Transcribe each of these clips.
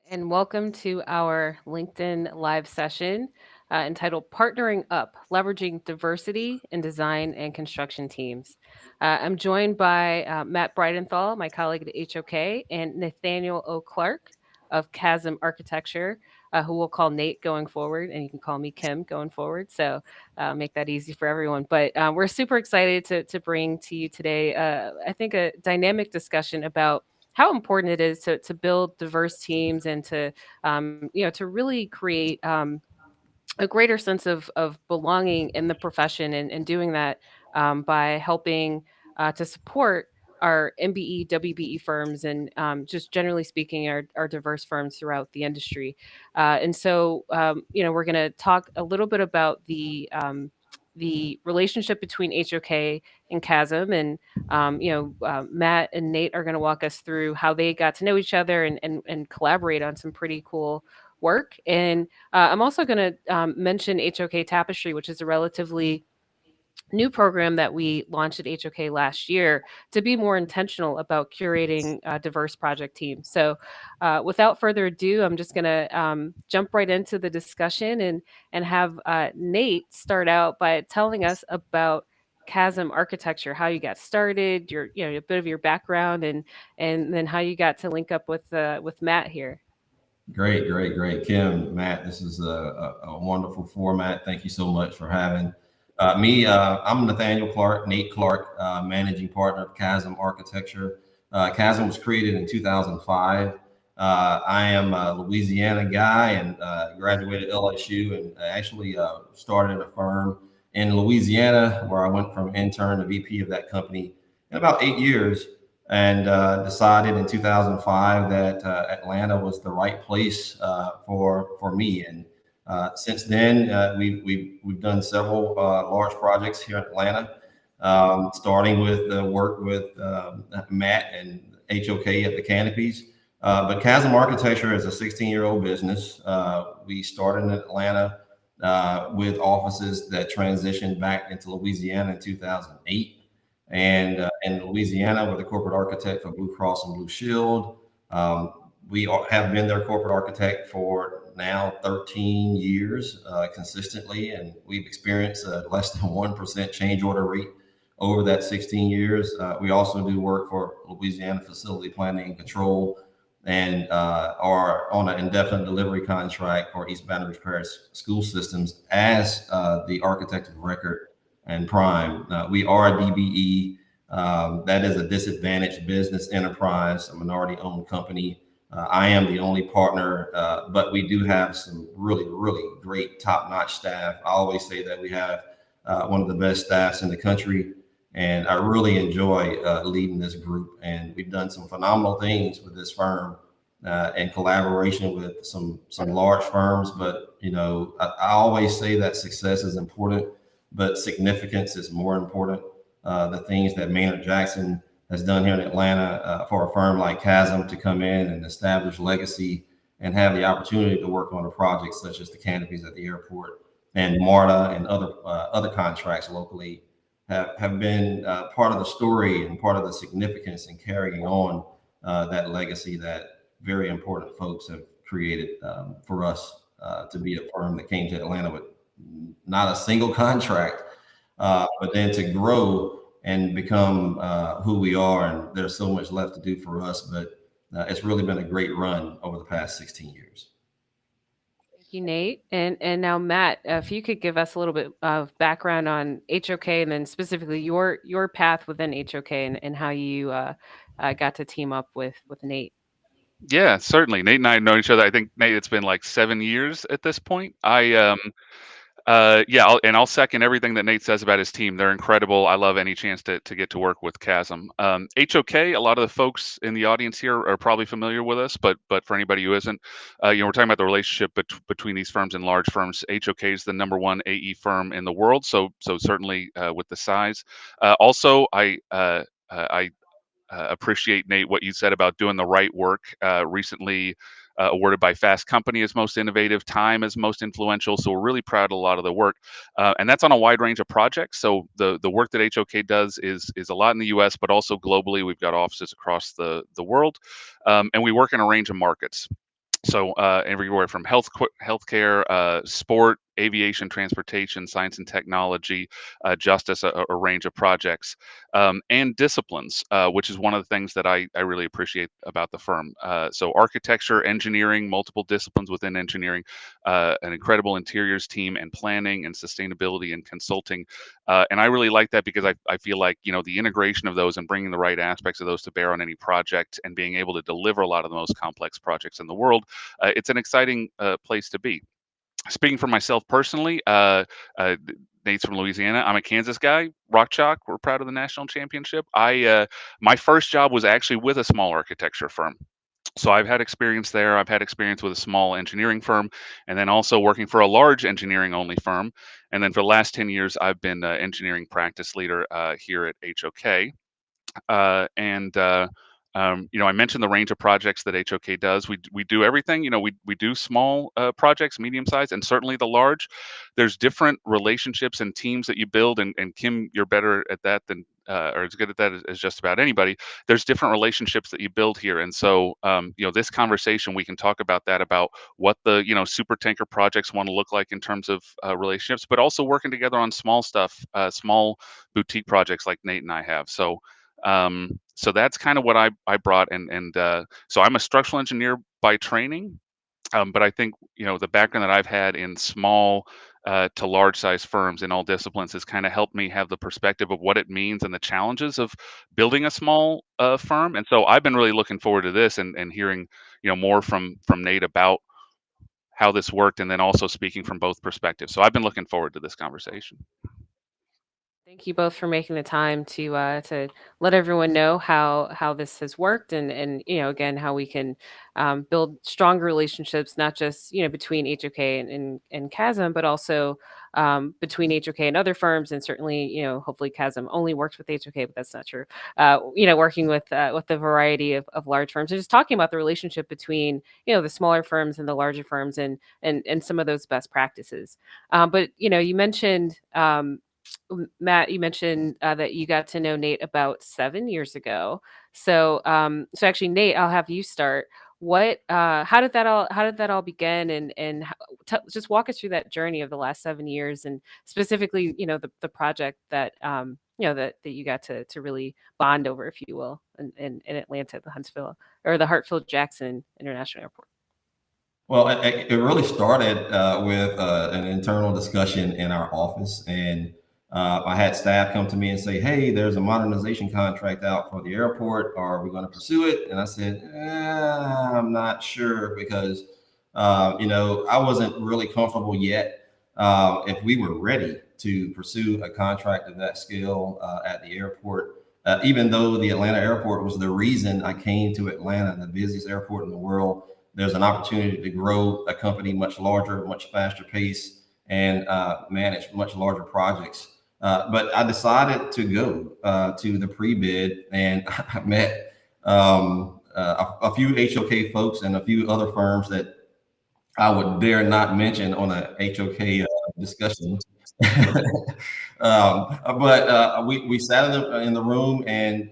And welcome to our LinkedIn live session entitled Partnering Up, Leveraging Diversity in Design and Construction Teams. I'm joined by Matt Bridenthal, my colleague at HOK, and Nathaniel O. Clark of CHASM Architecture, who we'll call Nate going forward, and you can call me Kim going forward. So make that easy for everyone. But we're super excited to bring to you today, I think, a dynamic discussion about how important it is to build diverse teams and to to really create a greater sense of belonging in the profession and doing that by helping to support our MBE, WBE firms and just generally speaking, our diverse firms throughout the industry. And so, we're going to talk a little bit about the relationship between HOK and CHASM, and Matt and Nate are going to walk us through how they got to know each other and collaborate on some pretty cool work. And I'm also going to mention HOK Tapestry, which is a relatively new program that we launched at HOK last year to be more intentional about curating diverse project teams. So, without further ado, I'm just going to jump right into the discussion and have Nate start out by telling us about Chasm Architecture, how you got started, your a bit of your background, and then how you got to link up with Matt here. Great, great, great. Kim, Matt, this is a wonderful format. Thank you so much for having me. I'm Nathaniel Clark, Nate Clark, managing partner of Chasm Architecture. Chasm was created in 2005. I am a Louisiana guy and graduated LSU and actually started a firm in Louisiana where I went from intern to VP of that company in about 8 years and decided in 2005 that Atlanta was the right place for me. And since then, we've done several large projects here in Atlanta, starting with the work with Matt and HOK at the Canopies. But Chasm Architecture is a 16-year-old business. We started in Atlanta with offices that transitioned back into Louisiana in 2008 and in Louisiana, we're the corporate architect for Blue Cross and Blue Shield. Have been their corporate architect for now 13 years consistently, and we've experienced a less than 1% change order rate over that 16 years. We also do work for Louisiana Facility Planning and Control and are on an indefinite delivery contract for East Baton Rouge Parish School Systems as the architect of record and prime. We are a DBE. That is a disadvantaged business enterprise, a minority owned company. I am the only partner, but we do have some really, really great top notch staff. I always say that we have one of the best staffs in the country. And I really enjoy leading this group. And we've done some phenomenal things with this firm in collaboration with some large firms. But, I always say that success is important, but significance is more important. The things that Maynard Jackson has done here in Atlanta for a firm like Chasm to come in and establish legacy and have the opportunity to work on a project such as the canopies at the airport and MARTA and other contracts locally have been part of the story and part of the significance in carrying on that legacy that very important folks have created for us to be a firm that came to Atlanta with not a single contract, but then to grow and become who we are. And there's so much left to do for us, but it's really been a great run over the past 16 years. Thank you, Nate. And now, Matt, if you could give us a little bit of background on HOK and then specifically your path within HOK and how you got to team up with Nate. Yeah, certainly. Nate and I have known each other. I think Nate, it's been like 7 years at this point. I'll second everything that Nate says about his team. They're incredible. I love any chance to get to work with Chasm. HOK, a lot of the folks in the audience here are probably familiar with us, but for anybody who isn't, we're talking about the relationship between these firms and large firms. HOK is the number one AE firm in the world, so certainly with the size. Also, I appreciate, Nate, what you said about doing the right work. Recently awarded by Fast Company as most innovative, Time as most influential. So we're really proud of a lot of the work, and that's on a wide range of projects. So the work that HOK does is a lot in the U.S., but also globally. We've got offices across the world, and we work in a range of markets. So everywhere from healthcare, sport, aviation, transportation, science and technology, justice, a range of projects, and disciplines, which is one of the things that I really appreciate about the firm. So architecture, engineering, multiple disciplines within engineering, an incredible interiors team, and planning and sustainability and consulting. And I really like that because I feel like, the integration of those and bringing the right aspects of those to bear on any project and being able to deliver a lot of the most complex projects in the world, it's an exciting place to be. Speaking for myself personally, uh, Nate's from Louisiana. I'm a Kansas guy. Rock Chalk. We're proud of the national championship. My first job was actually with a small architecture firm. So I've had experience there. I've had experience with a small engineering firm, and then also working for a large engineering only firm. And then for the last 10 years, I've been engineering practice leader here at HOK. And I mentioned the range of projects that HOK does. We do everything. We do small projects, medium size, and certainly the large. There's different relationships and teams that you build, and Kim, you're better at that than. Or as good at that as just about anybody. There's different relationships that you build here, and so this conversation we can talk about that, about what the super tanker projects want to look like in terms of relationships, but also working together on small stuff, small boutique projects like Nate and I have. So that's kind of what I brought, and so I'm a structural engineer by training, but I think the background that I've had in small to large size firms in all disciplines has kind of helped me have the perspective of what it means and the challenges of building a small firm. And so I've been really looking forward to this, and hearing more from Nate about how this worked, and then also speaking from both perspectives. So I've been looking forward to this conversation. Thank you both for making the time to let everyone know how this has worked, and again, how we can build stronger relationships, not just between HOK and Chasm, but also between HOK and other firms, and certainly hopefully Chasm only works with HOK, but that's not true. Working with the variety of large firms, and just talking about the relationship between the smaller firms and the larger firms, and some of those best practices. But you mentioned. Matt, you mentioned that you got to know Nate about 7 years ago. So actually, Nate, I'll have you start. How did that all begin, and just walk us through that journey of the last 7 years, and specifically, the project that you got to really bond over, if you will, in Atlanta, the Huntsville or the Hartsfield-Jackson International Airport. Well, it really started with an internal discussion in our office, and I had staff come to me and say, "Hey, there's a modernization contract out for the airport. Are we going to pursue it?" And I said, "I'm not sure because, I wasn't really comfortable yet if we were ready to pursue a contract of that scale at the airport." Even though the Atlanta airport was the reason I came to Atlanta, the busiest airport in the world, there's an opportunity to grow a company much larger, much faster pace, and manage much larger projects. But I decided to go to the pre-bid, and I met a few HOK folks and a few other firms that I would dare not mention on a HOK discussion. But we sat in the room, and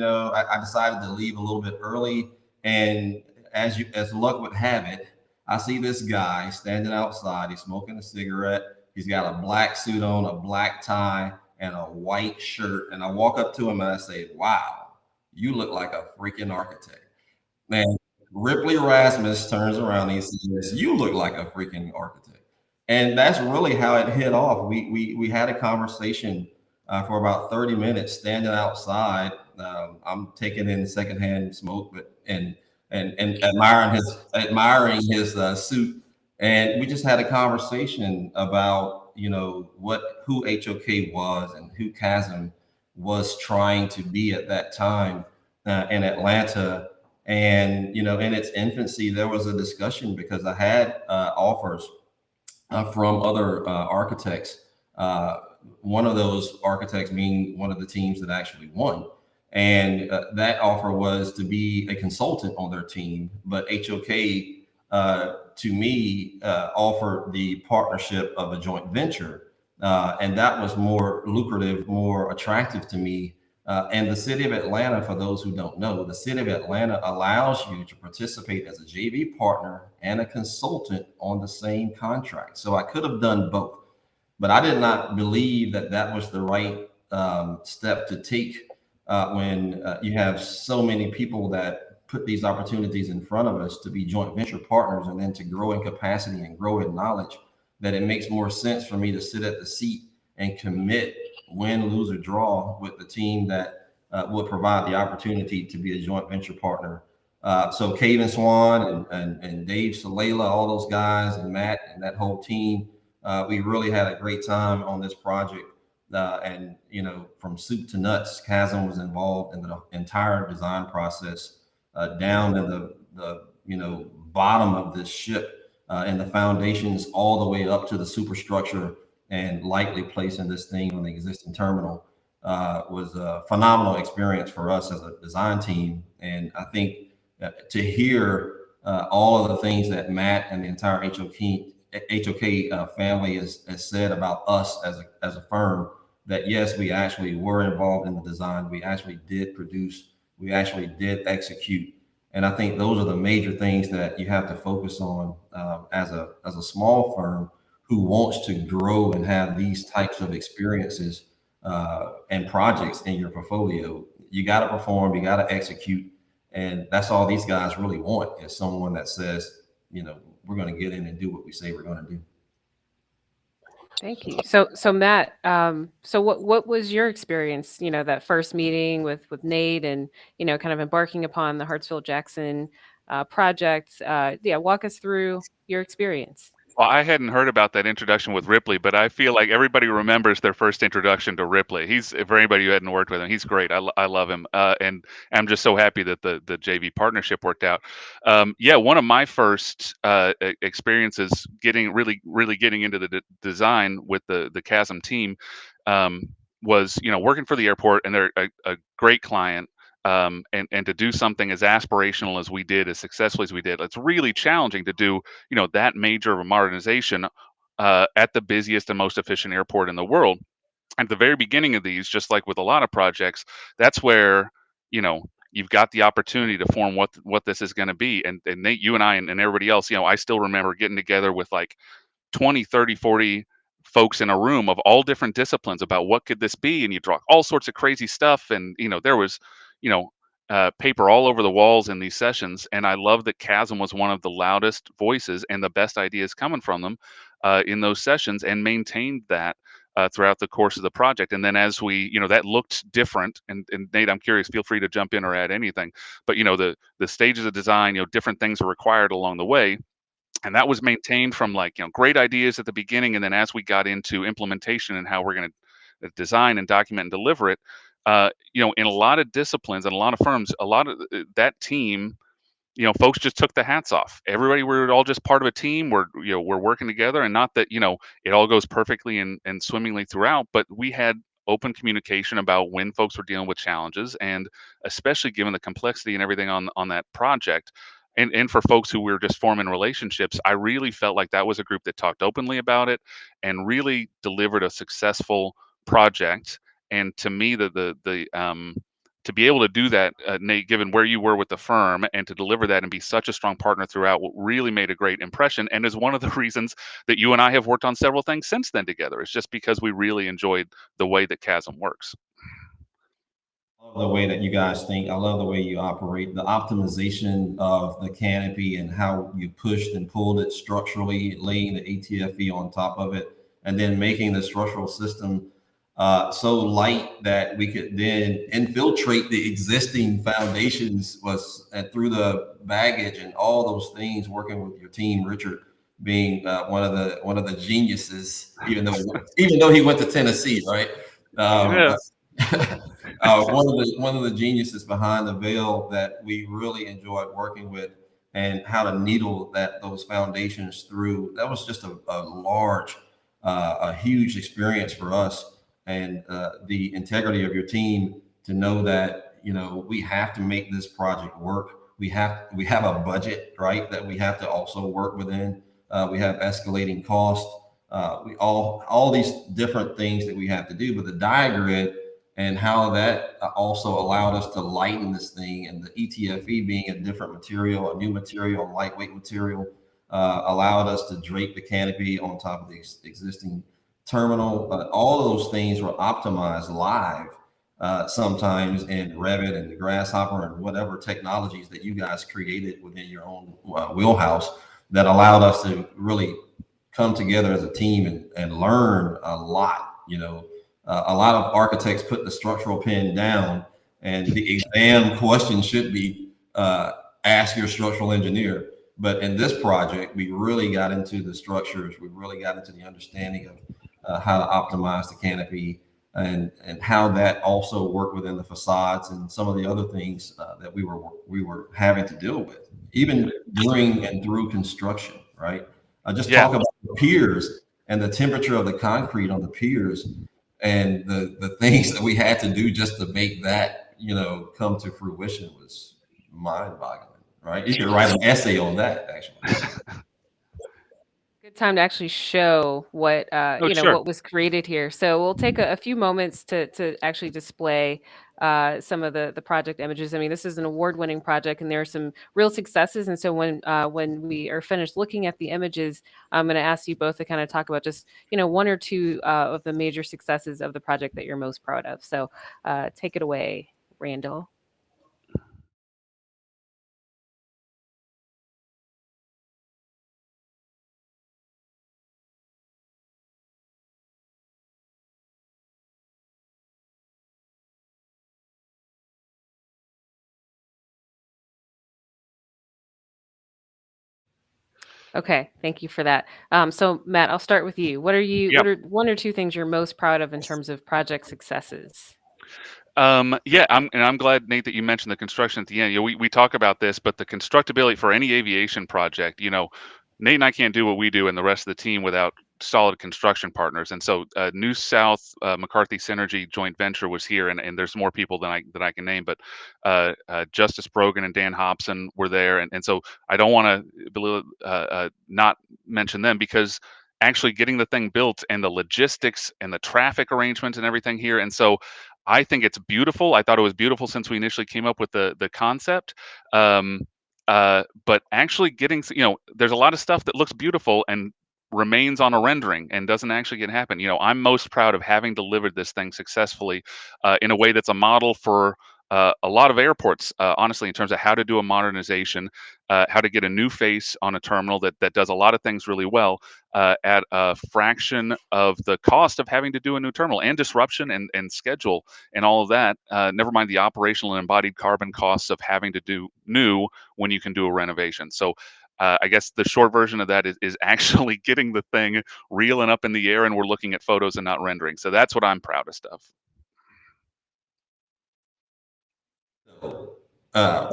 I decided to leave a little bit early. And as luck would have it, I see this guy standing outside. He's smoking a cigarette. He's got a black suit on, a black tie, and a white shirt. And I walk up to him and I say, "Wow, you look like a freaking architect." Man, Ripley Rasmus turns around and he says, "You look like a freaking architect." And that's really how it hit off. We had a conversation for about 30 minutes standing outside. I'm taking in secondhand smoke, but and admiring his suit. And we just had a conversation about who HOK was and who Chasm was trying to be at that time in Atlanta. And in its infancy, there was a discussion because I had offers from other architects. One of those architects being one of the teams that actually won. And that offer was to be a consultant on their team. But HOK, to me, offered the partnership of a joint venture. And that was more lucrative, more attractive to me And the city of Atlanta, for those who don't know, the city of Atlanta allows you to participate as a JV partner and a consultant on the same contract. So I could have done both, but I did not believe that that was the right step to take when you have so many people that put these opportunities in front of us to be joint venture partners and then to grow in capacity and grow in knowledge, that it makes more sense for me to sit at the seat and commit, win, lose, or draw with the team that would provide the opportunity to be a joint venture partner. So Cave and Swan and Dave Salela, all those guys, and Matt and that whole team, we really had a great time on this project. And from soup to nuts, Chasm was involved in the entire design process, down in the bottom of this ship, and the foundations all the way up to the superstructure and lightly placing this thing on the existing terminal. Was a phenomenal experience for us as a design team. And I think to hear all of the things that Matt and the entire HOK family has said about us as a firm, that yes, we actually were involved in the design. We actually did produce. We actually did execute. And I think those are the major things that you have to focus on as a small firm who wants to grow and have these types of experiences and projects in your portfolio. You got to perform. You got to execute. And that's all these guys really want, is someone that says, we're going to get in and do what we say we're going to do. Thank you. So Matt, so what was your experience? That first meeting with Nate, and kind of embarking upon the Hartsfield-Jackson project. Yeah, walk us through your experience. Well, I hadn't heard about that introduction with Ripley, but I feel like everybody remembers their first introduction to Ripley. For anybody who hadn't worked with him, he's great. I love him, and I'm just so happy that the JV partnership worked out. Yeah, one of my first experiences really getting into the design with the Chasm team um, was working for the airport, and they're a great client. And to do something as aspirational as we did, as successfully as we did, it's really challenging to do that major of a modernization at the busiest and most efficient airport in the world. At the very beginning of these, just like with a lot of projects, that's where you've got the opportunity to form what this is going to be. And Nate, you and I, and everybody else, I still remember getting together with like 20, 30, 40 folks in a room of all different disciplines about what could this be, and you draw all sorts of crazy stuff. And there was you know paper all over the walls in these sessions. And I love that Chasm was one of the loudest voices and the best ideas coming from them in those sessions, and maintained that throughout the course of the project. And then as we that looked different. And Nate, I'm curious, feel free to jump in or add anything. But the stages of design, different things are required along the way, and that was maintained from like great ideas at the beginning. And then as we got into implementation and how we're going to design and document and deliver it, in a lot of disciplines and a lot of firms, a lot of that team, folks just took the hats off. Everybody, we're all just part of a team. We're working together. And not that it all goes perfectly and swimmingly throughout, but we had open communication about when folks were dealing with challenges, and especially given the complexity and everything on that project. And for folks who were just forming relationships, I really felt like that was a group that talked openly about it and really delivered a successful project. And to me, to be able to do that, Nate, given where you were with the firm, and to deliver that and be such a strong partner throughout, really made a great impression, and is one of the reasons that you and I have worked on several things since then together. It's just because we really enjoyed the way that Chasm works. Love the way that you guys think. I love the way you operate, the optimization of the canopy and how you pushed and pulled it structurally, laying the ATFE on top of it, and then making the structural system so light that we could then infiltrate the existing foundations, was through the baggage and all those things. Working with your team, Richard being one of the geniuses, even though he went to Tennessee, right? Yes. One of the geniuses behind the veil that we really enjoyed working with, and how to needle those foundations through. That was just a huge experience for us. And the integrity of your team to know that we have to make this project work. We have a budget, right, that we have to also work within. We have escalating costs. We all these different things that we have to do. But the diagrid and how that also allowed us to lighten this thing, and the ETFE being a different material, a new material, a lightweight material, allowed us to drape the canopy on top of the existing terminal. All of those things were optimized live, sometimes in Revit and Grasshopper and whatever technologies that you guys created within your own wheelhouse, that allowed us to really come together as a team and learn a lot. A lot of architects put the structural pen down, and the exam question should be ask your structural engineer. But in this project, we really got into the structures. We really got into the understanding of how to optimize the canopy, and how that also worked within the facades and some of the other things that we were having to deal with, even during and through construction. Right. Just talk about the piers and the temperature of the concrete on the piers, and the things that we had to do just to make that come to fruition was mind-boggling. Right. You should write an essay on that, actually. Good time to actually show what Sure. what was created here. So we'll take a few moments to actually display some of the project images. I mean, this is an award-winning project, and there are some real successes. And so when we are finished looking at the images, I'm going to ask you both to kind of talk about just one or two of the major successes of the project that you're most proud of. So take it away, Randall. Okay, thank you for that. So Matt, I'll start with you. Yeah. What are one or two things you're most proud of in terms of project successes? Yeah, I'm glad, Nate, that you mentioned the construction at the end. We talk about this, but the constructability for any aviation project, Nate and I can't do what we do and the rest of the team without solid construction partners. And so, New South McCarthy Synergy joint venture was here, and there's more people than I can name, but Justice Brogan and Dan Hobson were there, and so I don't want to not mention them, because actually getting the thing built and the logistics and the traffic arrangements and everything here, and so I think it's beautiful. I thought it was beautiful since we initially came up with the concept. Um, but actually getting, there's a lot of stuff that looks beautiful and remains on a rendering and doesn't actually get happen. I'm most proud of having delivered this thing successfully in a way that's a model for a lot of airports, honestly, in terms of how to do a modernization, how to get a new face on a terminal that does a lot of things really well at a fraction of the cost of having to do a new terminal, and disruption and schedule and all of that. Never mind the operational and embodied carbon costs of having to do new when you can do a renovation. So I guess the short version of that is actually getting the thing real and up in the air, and we're looking at photos and not rendering. So that's what I'm proudest of. But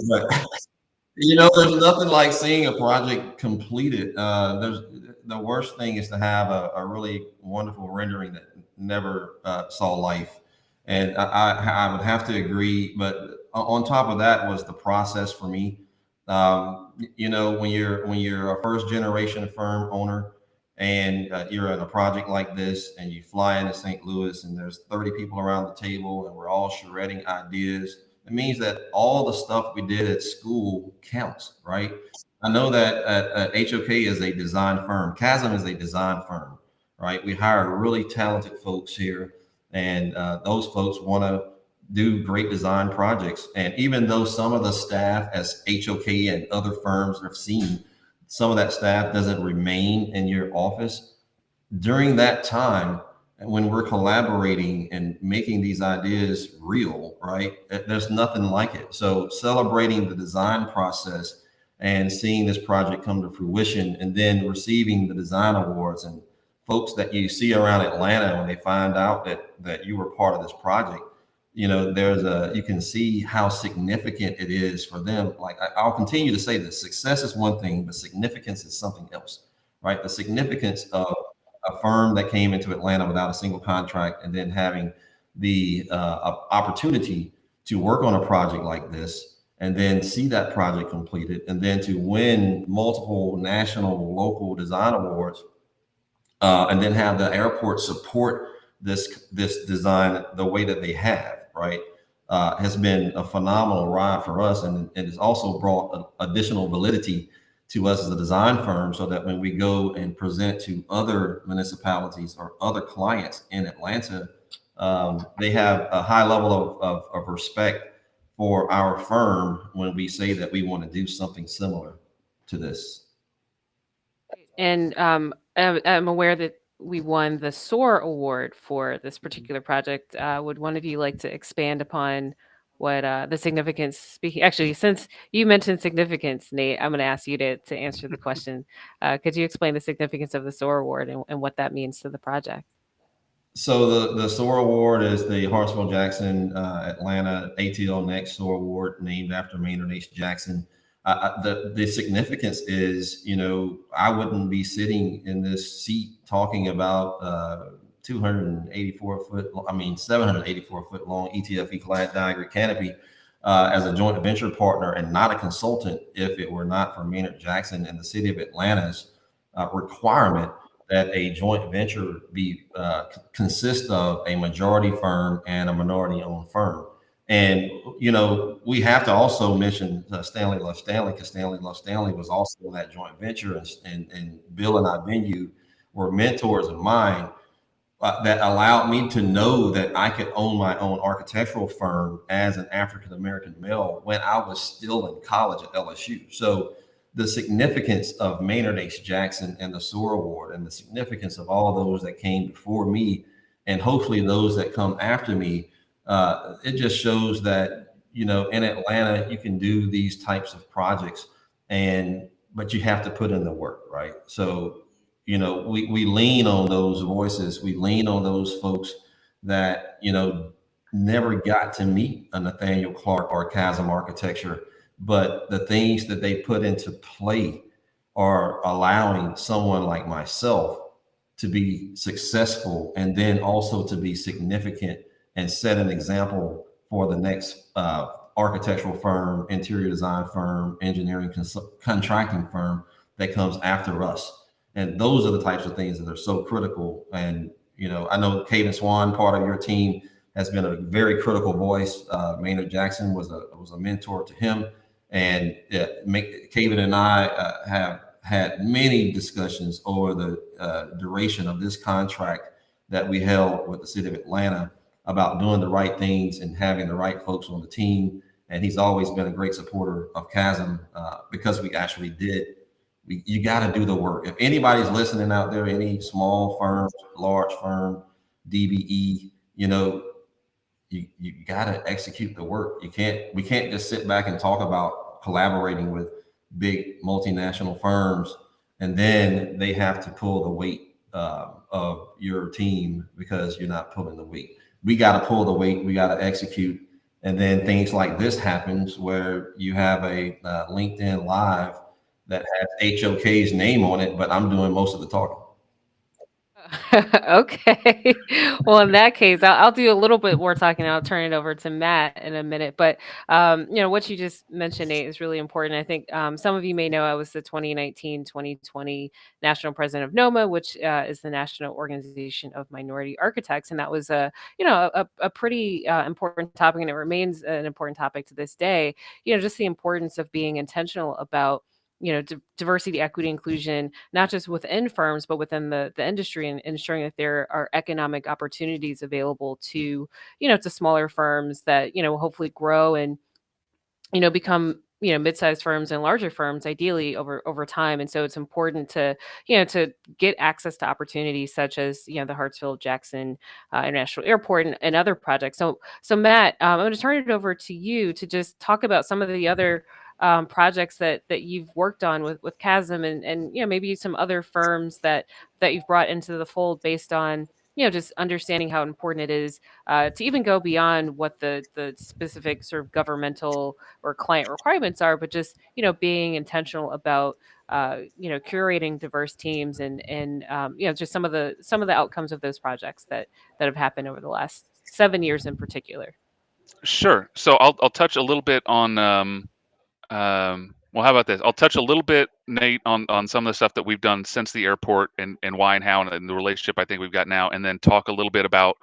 there's nothing like seeing a project completed. There's The worst thing is to have a really wonderful rendering that never saw life, and I would have to agree. But on top of that was the process for me. When you're a first generation firm owner, and you're in a project like this, and you fly into St. Louis, and there's 30 people around the table, and we're all shredding ideas. It means that all the stuff we did at school counts, right? I know that HOK is a design firm. CHASM is a design firm, right? We hire really talented folks here, and those folks want to do great design projects. And even though some of the staff, as HOK and other firms have seen, some of that staff doesn't remain in your office during that time, when we're collaborating and making these ideas real, right? There's nothing like it. So celebrating the design process and seeing this project come to fruition, and then receiving the design awards, and folks that you see around Atlanta when they find out that you were part of this project, you can see how significant it is for them. Like I'll continue to say this: success is one thing, but significance is something else, right? The significance of a firm that came into Atlanta without a single contract, and then having the opportunity to work on a project like this, and then see that project completed, and then to win multiple national, local design awards, and then have the airport support this design the way that they have, right, has been a phenomenal ride for us, and it has also brought additional validity to us as a design firm, so that when we go and present to other municipalities or other clients in Atlanta, they have a high level of respect for our firm when we say that we want to do something similar to this. And I'm aware that we won the SOAR Award for this particular project. Would one of you like to expand upon what the significance? Speaking, actually, since you mentioned significance, Nate, I'm going to ask you to answer the question. Could you explain the significance of the SOAR Award and what that means to the project? So the SOAR Award is the Hartsfield-Jackson Atlanta ATL Next SOAR Award, named after Maynard H. Jackson. The significance is, I wouldn't be sitting in this seat talking about 284 foot, 784 foot long ETFE clad diagram canopy as a joint venture partner and not a consultant if it were not for Maynard Jackson and the city of Atlanta's requirement that a joint venture be consist of a majority firm and a minority owned firm. And we have to also mention Stanley Love Stanley, because Stanley Love Stanley was also in that joint venture, and Bill and I venue were mentors of mine that allowed me to know that I could own my own architectural firm as an African American male when I was still in college at LSU. So the significance of Maynard H. Jackson and the SOAR Award, and the significance of all of those that came before me, and hopefully those that come after me, it just shows that in Atlanta you can do these types of projects, but you have to put in the work, right? So we lean on those voices, we lean on those folks that never got to meet a Nathaniel Clark or Chasm Architecture, but the things that they put into play are allowing someone like myself to be successful, and then also to be significant and set an example for the next architectural firm, interior design firm, engineering contracting firm that comes after us. And those are the types of things that are so critical. And I know Caden Swan, part of your team, has been a very critical voice. Maynard Jackson was a mentor to him, and Caden and I have had many discussions over the duration of this contract that we held with the city of Atlanta about doing the right things and having the right folks on the team. And he's always been a great supporter of CHASM because we actually did. You got to do the work. If anybody's listening out there, any small firm, large firm, DBE, you got to execute the work. We can't just sit back and talk about collaborating with big multinational firms, and then they have to pull the weight of your team because you're not pulling the weight. We got to pull the weight. We got to execute. And then things like this happens where you have a LinkedIn Live that has HOK's name on it, but I'm doing most of the talking. Okay. Well, in that case, I'll do a little bit more talking. I'll turn it over to Matt in a minute. But what you just mentioned, Nate, is really important. I think some of you may know I was the 2019-2020 national president of NOMA, which is the National Organization of Minority Architects, and that was a pretty important topic, and it remains an important topic to this day. Just the importance of being intentional about diversity, equity, inclusion, not just within firms, but within the industry, and ensuring that there are economic opportunities available to smaller firms that, hopefully grow and, become, mid-sized firms and larger firms, ideally over time. And so it's important to get access to opportunities such as, the Hartsfield-Jackson International Airport and other projects. So Matt, I'm going to turn it over to you to just talk about some of the other projects that you've worked on with Chasm, and maybe some other firms that you've brought into the fold based on just understanding how important it is to even go beyond what the specific sort of governmental or client requirements are, but just being intentional about curating diverse teams, and just some of the outcomes of those projects that have happened over the last 7 years in particular. Sure. So I'll touch a little bit on Well, how about this? I'll touch a little bit, Nate, on some of the stuff that we've done since the airport and why and how and the relationship I think we've got now, and then talk a little bit about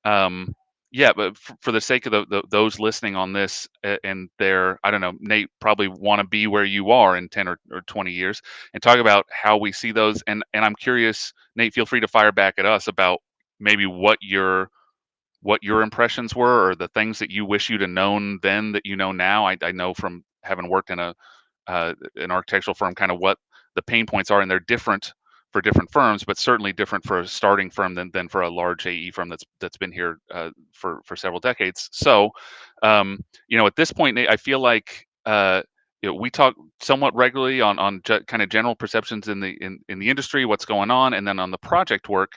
um, yeah, but for the sake of those listening on this and their, I don't know, Nate probably want to be where you are in 10 or 20 years and talk about how we see those. And I'm curious, Nate, feel free to fire back at us about maybe what your impressions were or the things that you wish you'd have known then that you know now. I know from having worked in an architectural firm, kind of what the pain points are, and they're different for different firms, but certainly different for a starting firm than for a large AE firm that's been here for several decades. So, at this point, Nate, I feel like we talk somewhat regularly on kind of general perceptions in the industry, what's going on, and then on the project work.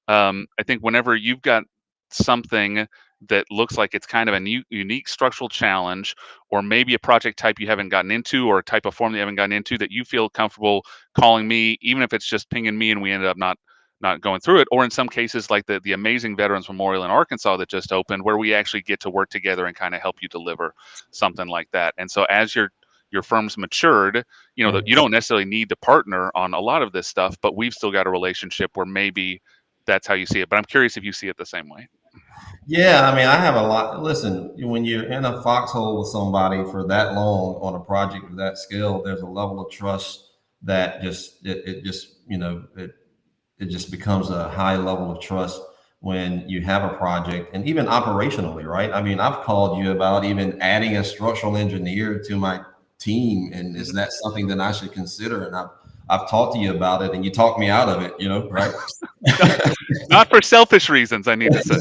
I think whenever you've got something that looks like it's kind of a unique structural challenge, or maybe a project type you haven't gotten into, or a type of form that you haven't gotten into, that you feel comfortable calling me, even if it's just pinging me and we ended up not going through it. Or in some cases, like the amazing Veterans Memorial in Arkansas that just opened, where we actually get to work together and kind of help you deliver something like that. And so as your firm's matured, that you don't necessarily need to partner on a lot of this stuff, but we've still got a relationship where maybe that's how you see it. But I'm curious if you see it the same way. Yeah, I mean, I have a lot. Listen, when you're in a foxhole with somebody for that long on a project of that scale, there's a level of trust that it just it just becomes a high level of trust when you have a project, and even operationally, right? I mean, I've called you about even adding a structural engineer to my team, and is that something that I should consider? And I've talked to you about it, and you talked me out of it, right? Not for selfish reasons, I need to say.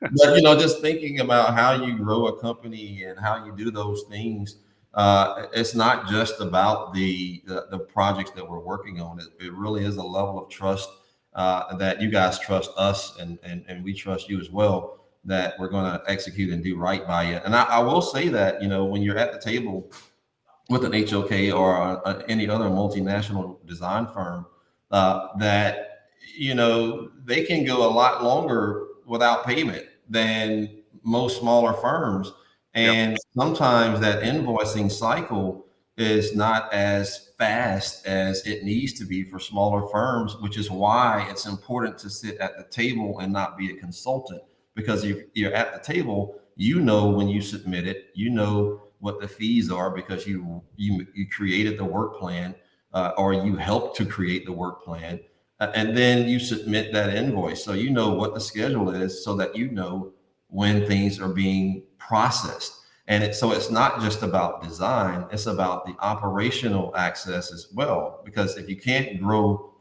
But just thinking about how you grow a company and how you do those things, it's not just about the projects that we're working on. It really is a level of trust that you guys trust us, and we trust you as well, that we're going to execute and do right by you. And I will say that when you're at the table with an HOK or any other multinational design firm, that they can go a lot longer without payment than most smaller firms, Yep. and sometimes that invoicing cycle is not as fast as it needs to be for smaller firms, which is why it's important to sit at the table and not be a consultant. Because if you're at the table, when you submit it, what the fees are, because you created the work plan, or you helped to create the work plan, and then you submit that invoice, so you know what the schedule is, so that when things are being processed. And so it's not just about design, it's about the operational access as well. Because if you can't grow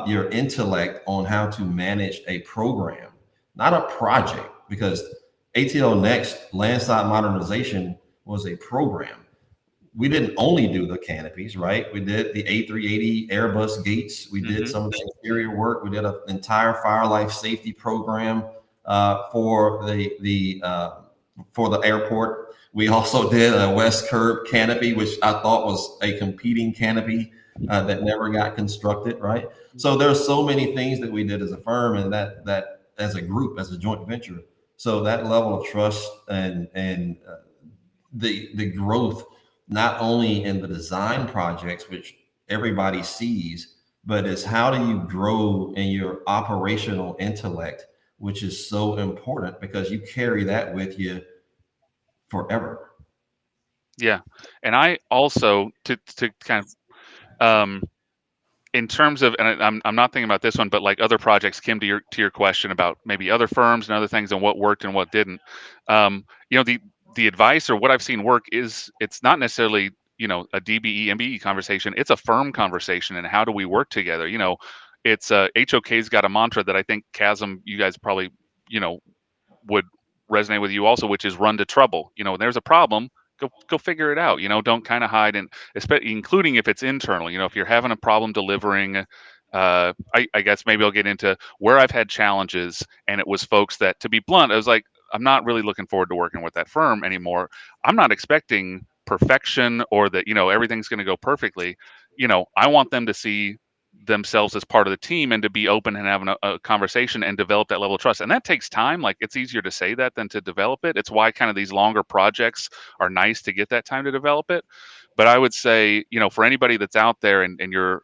your intellect on how to manage a program, not a project, because ATL Next landside modernization was a program. We didn't only do the canopies, right? We did the A380 Airbus gates. We did Hmm. some of the interior work. We did an entire fire life safety program for the airport. We also did a west curb canopy, which I thought was a competing canopy that never got constructed, right? So there's so many things that we did as a firm, and that as a group, as a joint venture. So that level of trust and the growth, not only in the design projects, which everybody sees, but is how do you grow in your operational intellect, which is so important because you carry that with you forever. Yeah. And I also to kind of in terms of, and I'm not thinking about this one, but like other projects, Kim, to your question about maybe other firms and other things and what worked and what didn't. The advice or what I've seen work is, it's not necessarily a DBE MBE conversation. It's a firm conversation, and how do we work together? It's HOK's got a mantra that I think Chasm, you guys probably you know would resonate with you also, which is run to trouble. When there's a problem, go figure it out. Don't kind of hide, and especially including if it's internal. If you're having a problem delivering, I guess maybe I'll get into where I've had challenges, and it was folks that, to be blunt, I was like, I'm not really looking forward to working with that firm anymore. I'm not expecting perfection or that everything's going to go perfectly. I want them to see themselves as part of the team and to be open and having a conversation and develop that level of trust. And that takes time. Like, it's easier to say that than to develop it. It's why kind of these longer projects are nice to get that time to develop it. But I would say, for anybody that's out there and you're,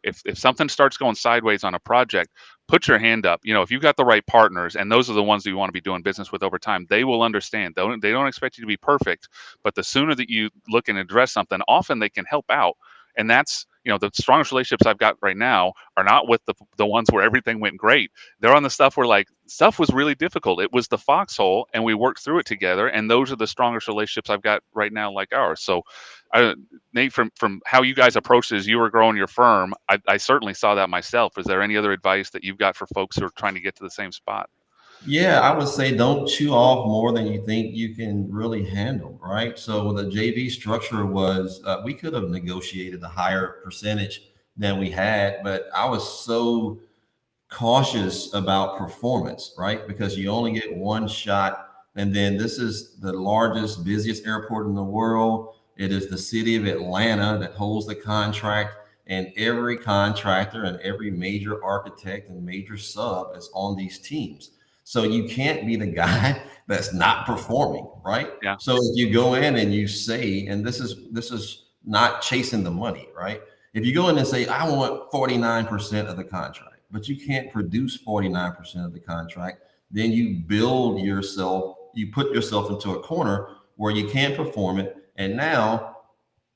if something starts going sideways on a project, put your hand up. If you've got the right partners, and those are the ones that you want to be doing business with over time, they will understand. They don't expect you to be perfect, but the sooner that you look and address something, often they can help out. And that's, the strongest relationships I've got right now are not with the ones where everything went great. They're on the stuff where, like, stuff was really difficult. It was the foxhole, and we worked through it together. And those are the strongest relationships I've got right now, like ours. So, Nate, from how you guys approached it as you were growing your firm, I certainly saw that myself. Is there any other advice that you've got for folks who are trying to get to the same spot? Yeah, I would say don't chew off more than you think you can really handle, right? So the JV structure was, we could have negotiated a higher percentage than we had, but I was so cautious about performance, right? Because you only get one shot. And then this is the largest, busiest airport in the world. It is the city of Atlanta that holds the contract. And every contractor and every major architect and major sub is on these teams. So you can't be the guy that's not performing, right? Yeah. So if you go in and you say, and this is not chasing the money, right? If you go in and say, I want 49% of the contract, but you can't produce 49% of the contract, then you put yourself into a corner where you can't perform it. And now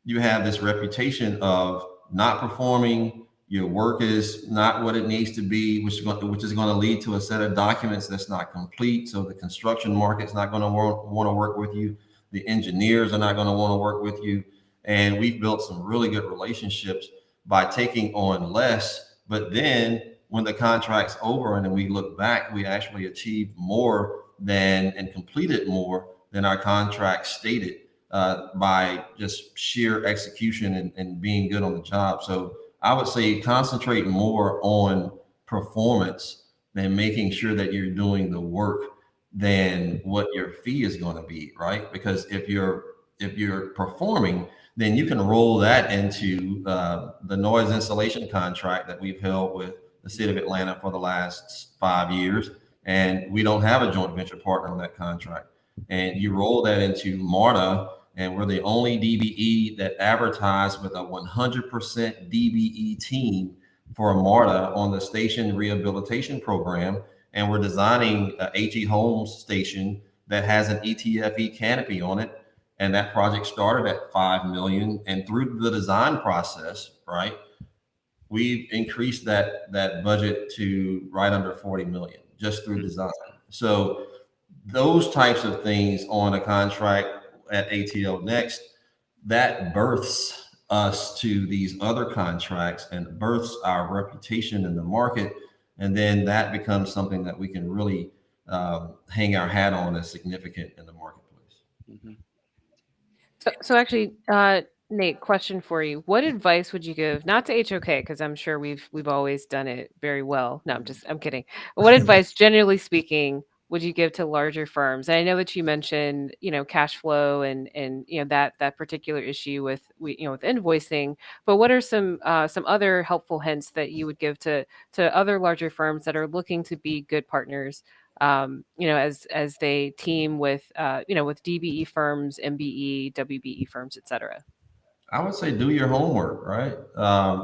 you have this reputation of not performing. Your work is not what it needs to be, which is going to lead to a set of documents that's not complete. So the construction market's not going to want to work with you. The engineers are not going to want to work with you. And we've built some really good relationships by taking on less. But then when the contract's over and then we look back, we actually achieved more and completed more than our contract stated, by just sheer execution and being good on the job. So I would say concentrate more on performance than making sure that you're doing the work than what your fee is going to be, right? Because if you're performing, then you can roll that into the noise insulation contract that we've held with the city of Atlanta for the last 5 years, and we don't have a joint venture partner on that contract. And you roll that into MARTA, and we're the only DBE that advertised with a 100% DBE team for MARTA on the station rehabilitation program. And we're designing a HE Holmes station that has an ETFE canopy on it. And that project started at 5 million. And through the design process, right, we've increased that budget to right under 40 million just through design. So those types of things on a contract at ATL Next, that births us to these other contracts and births our reputation in the market. And then that becomes something that we can really hang our hat on as significant in the marketplace. Mhm. So actually, Nate, question for you. What advice would you give, not to HOK, because I'm sure we've always done it very well. No, I'm kidding. What advice, generally speaking, would you give to larger firms? And I know that you mentioned, cash flow and that particular issue with invoicing. But what are some other helpful hints that you would give to other larger firms that are looking to be good partners, as they team with DBE firms, MBE, WBE firms, etc. I would say do your homework, right?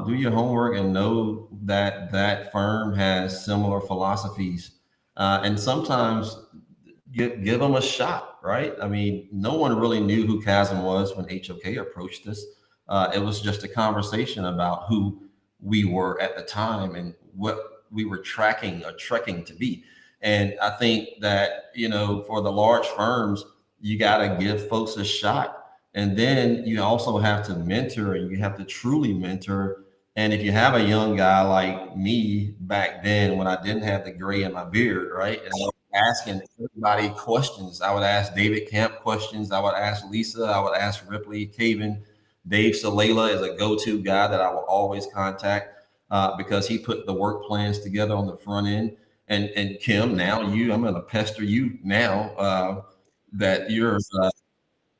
Do your homework and know that that firm has similar philosophies. And sometimes give them a shot, right? I mean, no one really knew who Chasm was when HOK approached us. It was just a conversation about who we were at the time and what we were tracking or trekking to be. And I think that, for the large firms, you got to give folks a shot. And then you also have to mentor, and you have to truly mentor. And if you have a young guy like me back then, when I didn't have the gray in my beard, right? And I was asking everybody questions. I would ask David Camp questions. I would ask Lisa. I would ask Ripley, Caven. Dave Salela is a go-to guy that I will always contact, because he put the work plans together on the front end. And Kim, now I'm going to pester you now, that you're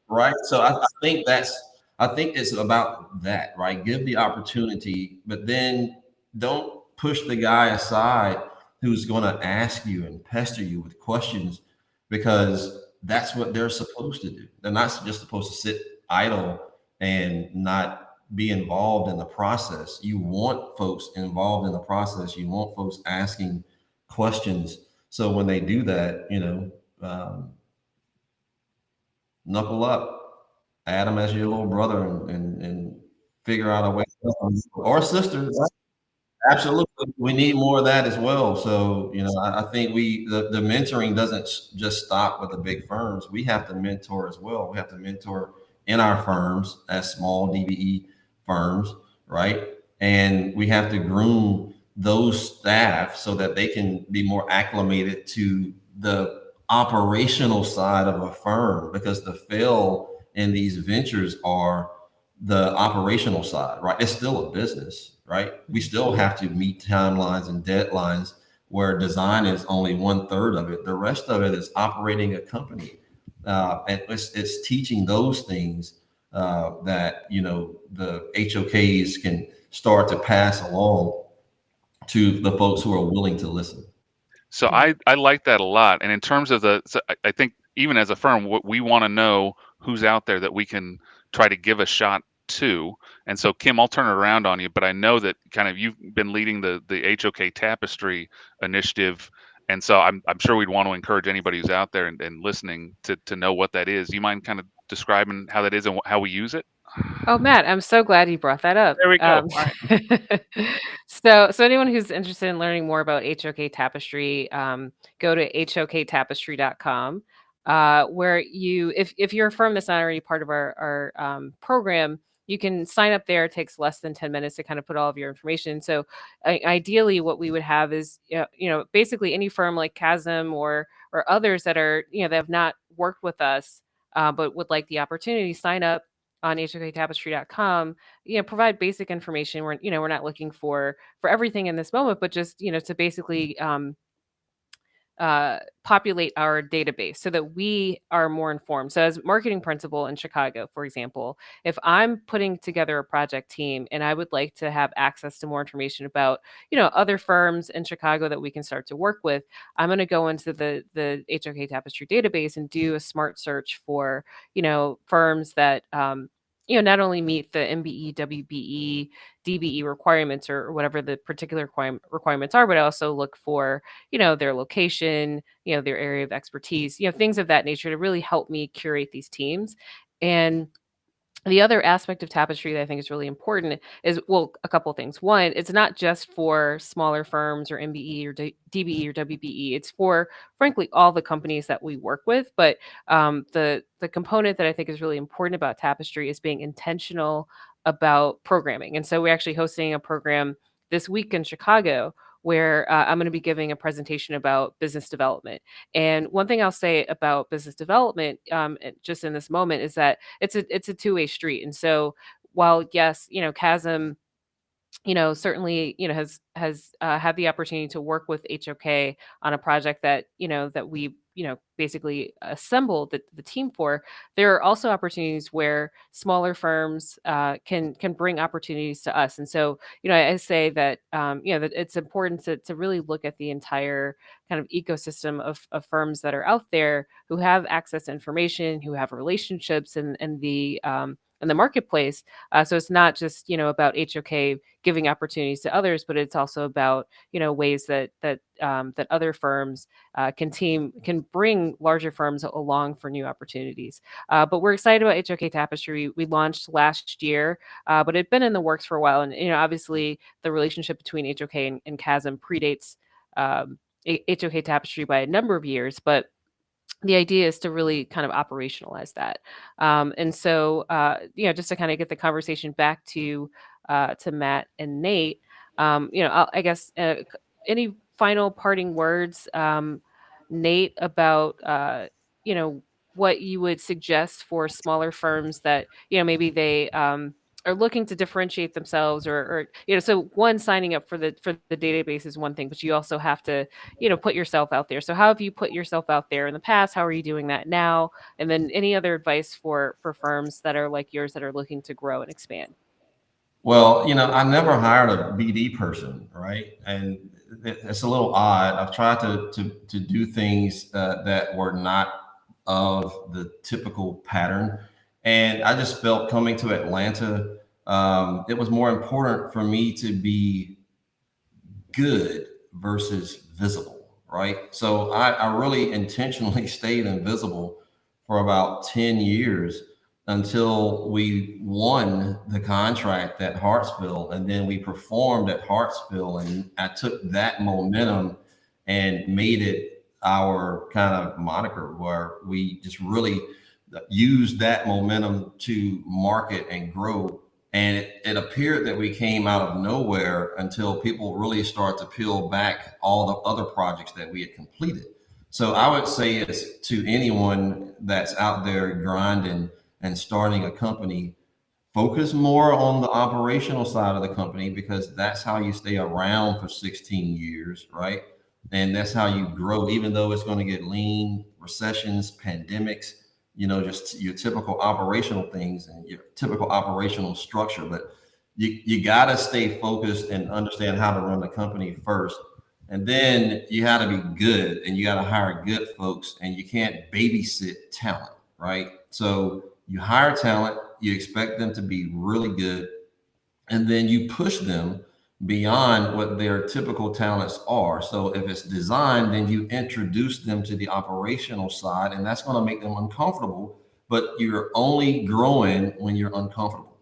right. So I think it's about that, right? Give the opportunity, but then don't push the guy aside who's going to ask you and pester you with questions, because that's what they're supposed to do. They're not just supposed to sit idle and not be involved in the process. You want folks involved in the process. You want folks asking questions. So when they do that, knuckle up, add them as your little brother, and figure out a way, or sister. Absolutely. We need more of that as well. So, I think the mentoring doesn't just stop with the big firms. We have to mentor as well. We have to mentor in our firms as small DBE firms, right? And we have to groom those staff so that they can be more acclimated to the operational side of a firm, because the fail in these ventures are the operational side, right? It's still a business, right? We still have to meet timelines and deadlines, where design is only 1/3 of it. The rest of it is operating a company. And it's teaching those things that, the HOKs can start to pass along to the folks who are willing to listen. So Yeah. I like that a lot. And in terms of I think even as a firm, what we want to know who's out there that we can try to give a shot to. And so Kim, I'll turn it around on you, but I know that kind of you've been leading the HOK Tapestry initiative. And so I'm sure we'd want to encourage anybody who's out there and listening to know what that is. You mind kind of describing how that is and how we use it? Oh, Matt, I'm so glad you brought that up. There we go. All right. So anyone who's interested in learning more about HOK Tapestry, go to hoktapestry.com, where if you're a firm that's not already part of our program, you can sign up there. It takes less than 10 minutes to kind of put all of your information. So ideally, what we would have is, basically any firm like CHASM or others that are, that have not worked with us, but would like the opportunity, sign up on hoktapestry.com, provide basic information. We're not looking for everything in this moment, but just, to basically populate our database so that we are more informed. So, as marketing principal in Chicago, for example, if I'm putting together a project team and I would like to have access to more information about, other firms in Chicago that we can start to work with, I'm going to go into the HOK Tapestry database and do a smart search for, firms that not only meet the MBE, WBE, DBE requirements, or whatever the particular requirements are, but I also look for, their location, their area of expertise, things of that nature to really help me curate these teams. And the other aspect of Tapestry that I think is really important is, well, a couple of things. One, it's not just for smaller firms or MBE or DBE or WBE. It's for, frankly, all the companies that we work with. But the component that I think is really important about Tapestry is being intentional about programming. And so we're actually hosting a program this week in Chicago where I'm going to be giving a presentation about business development. And one thing I'll say about business development, just in this moment, is that it's a two-way street. And so while, yes, Chasm, certainly, has had the opportunity to work with HOK on a project that we, basically assembled the team for. There are also opportunities where smaller firms can bring opportunities to us. And so, I say that, that it's important to really look at the entire kind of ecosystem of firms that are out there who have access to information, who have relationships in the marketplace. So it's not just, about HOK giving opportunities to others, but it's also about, ways that other firms can bring larger firms along for new opportunities. But we're excited about HOK Tapestry. We launched last year, but it'd been in the works for a while. And, obviously the relationship between HOK and Chasm predates HOK Tapestry by a number of years, but the idea is to really kind of operationalize that. And so, just to kind of get the conversation back to Matt and Nate, I guess, any final parting words, Nate, about, what you would suggest for smaller firms that, maybe they are looking to differentiate themselves, or so one, signing up for the database is one thing, but you also have to, put yourself out there. So how have you put yourself out there in the past? How are you doing that now? And then any other advice for firms that are like yours that are looking to grow and expand? Well, I never hired a BD person, right? And it's a little odd. I've tried to do things that were not of the typical pattern, and I just felt coming to Atlanta, it was more important for me to be good versus visible, right? So I really intentionally stayed invisible for about 10 years until we won the contract at Hartsfield. And then we performed at Hartsfield. And I took that momentum and made it our kind of moniker where we just really used that momentum to market and grow. And it appeared that we came out of nowhere until people really start to peel back all the other projects that we had completed. So I would say it's to anyone that's out there grinding and starting a company, focus more on the operational side of the company because that's how you stay around for 16 years, right? And that's how you grow, even though it's going to get lean, recessions, pandemics, just your typical operational things and your typical operational structure. But you got to stay focused and understand how to run the company first. And then you got to be good and you got to hire good folks and you can't babysit talent, right? So you hire talent, you expect them to be really good, and then you push them beyond what their typical talents are. So if it's design, then you introduce them to the operational side, and that's going to make them uncomfortable. But you're only growing when you're uncomfortable,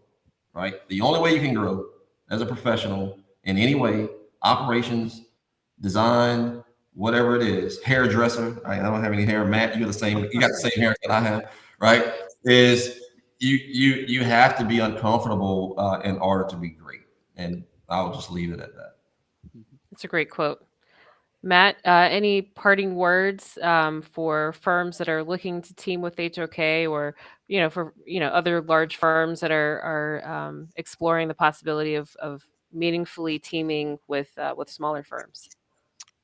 right? The only way you can grow as a professional in any way, operations, design, whatever it is, hairdresser. I don't have any hair. Matt, you got the same. You got the same hair that I have, right? Is you have to be uncomfortable in order to be great, and I'll just leave it at that. It's a great quote. Matt, any parting words for firms that are looking to team with HOK, or for other large firms that are exploring the possibility of meaningfully teaming with smaller firms?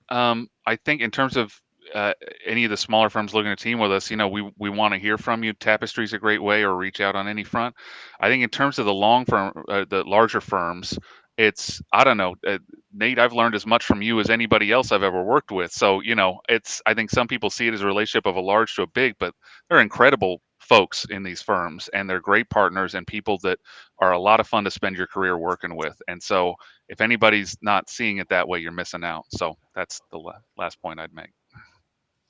I think in terms of uh, any of the smaller firms looking to team with us, we want to hear from you. Tapestry is a great way, or reach out on any front. I think in terms of the larger firms, it's I don't know, Nate. I've learned as much from you as anybody else I've ever worked with. So it's I think some people see it as a relationship of a large to a big, but they're incredible folks in these firms, and they're great partners and people that are a lot of fun to spend your career working with. And so if anybody's not seeing it that way, you're missing out. So that's the last point I'd make.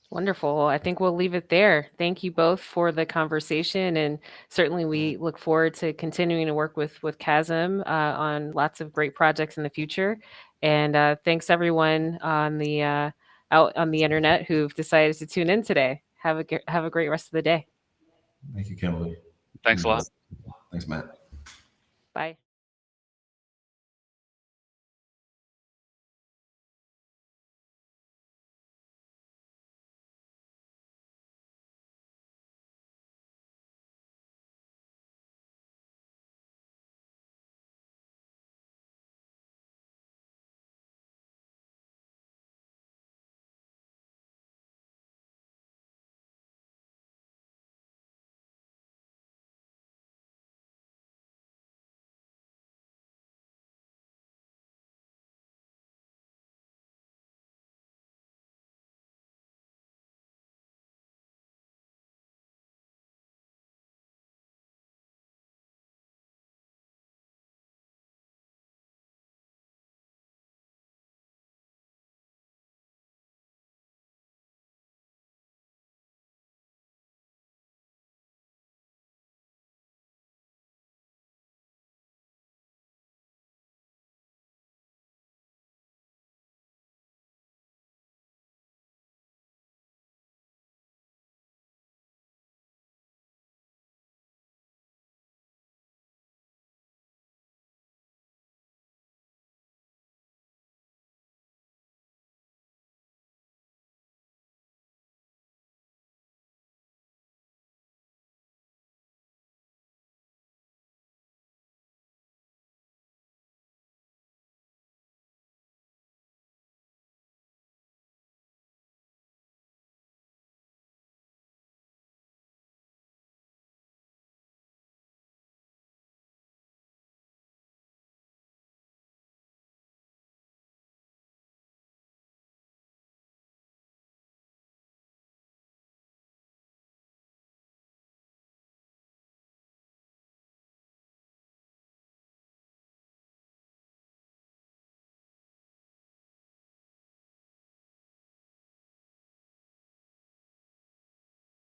Wonderful. Well, I think we'll leave it there. Thank you both for the conversation, and certainly we look forward to continuing to work with Chasm on lots of great projects in the future. And thanks everyone on the out on the internet who've decided to tune in today. Have a great rest of the day. Thank you, Kimberly. Thanks a Enjoy. lot. Thanks, Matt. Bye.